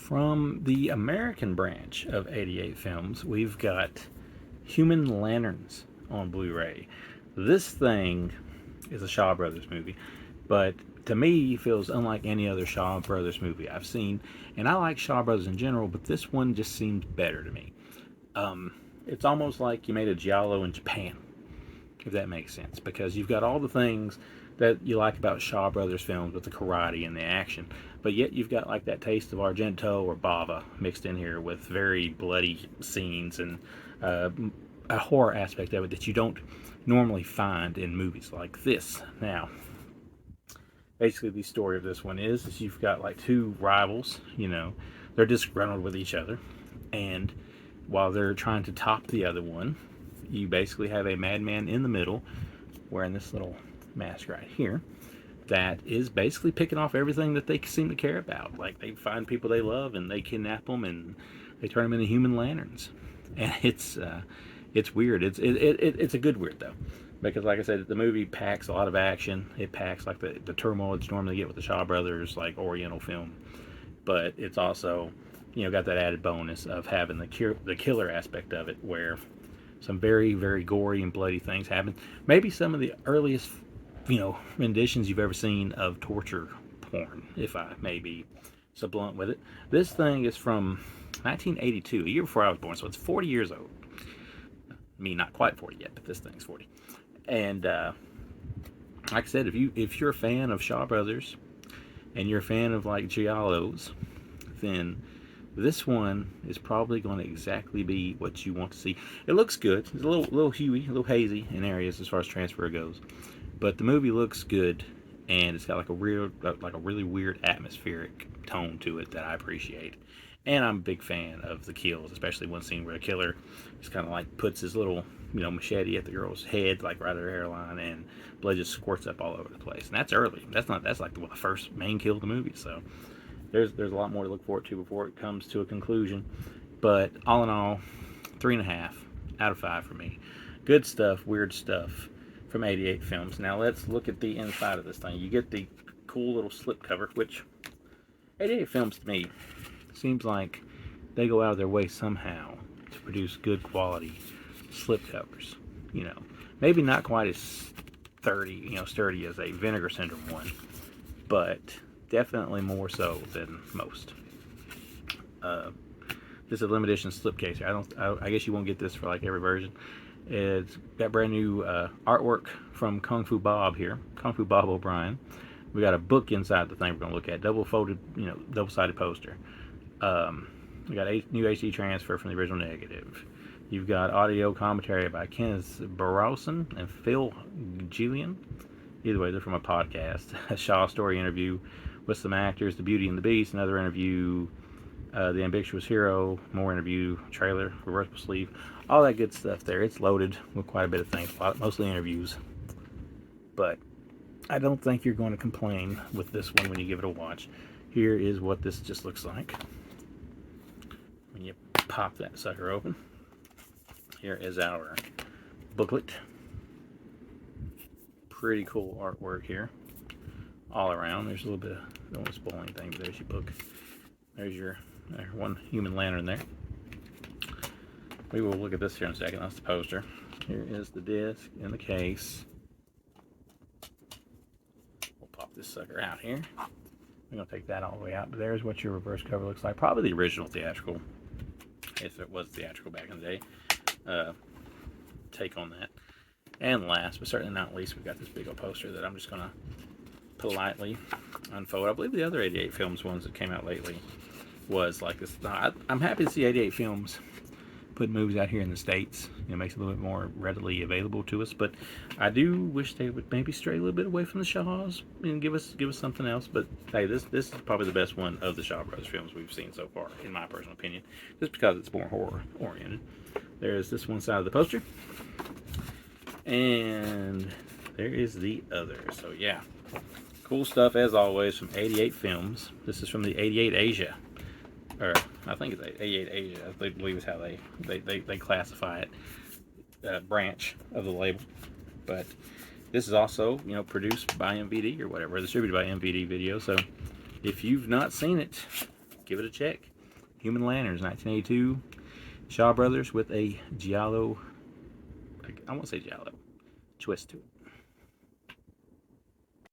From the American branch of 88 Films, we've got Human Lanterns on Blu-ray. This thing is a Shaw Brothers movie, but to me feels unlike any other Shaw Brothers movie I've seen. And I like Shaw Brothers in general, but this one just seems better to me. It's almost like you made a giallo in Japan, if that makes sense, because you've got all the things that you like about Shaw Brothers films with the karate and the action, but yet you've got like that taste of Argento or Bava mixed in here with very bloody scenes and a horror aspect of it that you don't normally find in movies like this. Now, basically the story of this one is you've got like two rivals, they're disgruntled with each other, and while they're trying to top the other one, you basically have a madman in the middle wearing this little mask right here that is basically picking off everything that they seem to care about. Like, they find people they love and they kidnap them and they turn them into human lanterns. And it's weird. It's a good weird though, because like I said, the movie packs a lot of action. It packs like the turmoil that you normally get with the Shaw Brothers like Oriental film, but it's also got that added bonus of having the killer aspect of it, where some very, very gory and bloody things happen. Maybe some of the earliest, renditions you've ever seen of torture porn, if I may be so blunt with it. This thing is from 1982, a year before I was born, so it's 40 years old. I mean, not quite 40 yet, but this thing's 40. And like I said, if you're a fan of Shaw Brothers and you're a fan of like giallos, then this one is probably going to exactly be what you want to see. It looks good. It's a little huey, a little hazy in areas as far as transfer goes, but the movie looks good, and it's got like a really weird atmospheric tone to it that I appreciate. And I'm a big fan of the kills, especially one scene where the killer just kind of like puts his little machete at the girl's head, like right at her hairline, and blood just squirts up all over the place. And that's early. That's like the first main kill of the movie. So there's a lot more to look forward to before it comes to a conclusion. But all in all, 3.5 out of 5 for me. Good stuff, weird stuff from 88 Films. Now let's look at the inside of this thing. You get the cool little slipcover, which 88 Films to me seems like they go out of their way somehow to produce good quality slipcovers. Maybe not quite as sturdy as a Vinegar Syndrome one, but definitely more so than most. This is a limited edition slipcase. I guess you won't get this for like every version. It's got brand new artwork from Kung Fu Bob here, Kung Fu Bob O'Brien. We got a book inside the thing we're gonna look at, double-folded, double-sided poster. We got a new HD transfer from the original negative. You've got audio commentary by Kenneth Brorsson and Phil Gillon. Either way, they're from a podcast. A Shaw Story interview with some actors, The Beauty and the Beast, another interview, The Ambiguous Hero, more interview, trailer, reversible sleeve, all that good stuff there. It's loaded with quite a bit of things, mostly interviews. But I don't think you're going to complain with this one when you give it a watch. Here is what this just looks like when you pop that sucker open. Here is our booklet. Pretty cool artwork here all around. There's a little bit of, don't want to spoil anything, but there's your book. There's your one human lantern there. We will look at this here in a second. That's the poster. Here is the disc in the case. We'll pop this sucker out here. We're going to take that all the way out, but there's what your reverse cover looks like. Probably the original theatrical, if it was theatrical back in the day, take on that. And last, but certainly not least, we've got this big old poster that I'm just going to politely unfold. I believe the other 88 Films ones that came out lately was like this. I'm happy to see 88 Films put movies out here in the States. It makes it a little bit more readily available to us, but I do wish they would maybe stray a little bit away from the Shaws and give us something else. But hey, this is probably the best one of the Shaw Brothers films we've seen so far, in my personal opinion, just because it's more horror oriented. There's this one side of the poster, and there is the other. So yeah, cool stuff as always from 88 Films. This is from the 88 Asia, or I think it's 88 Asia, I believe is how they classify it, branch of the label. But this is also, produced by MVD or whatever, distributed by MVD Video. So if you've not seen it, give it a check. Human Lanterns, 1982. Shaw Brothers with a Giallo, I won't say Giallo, twist to it.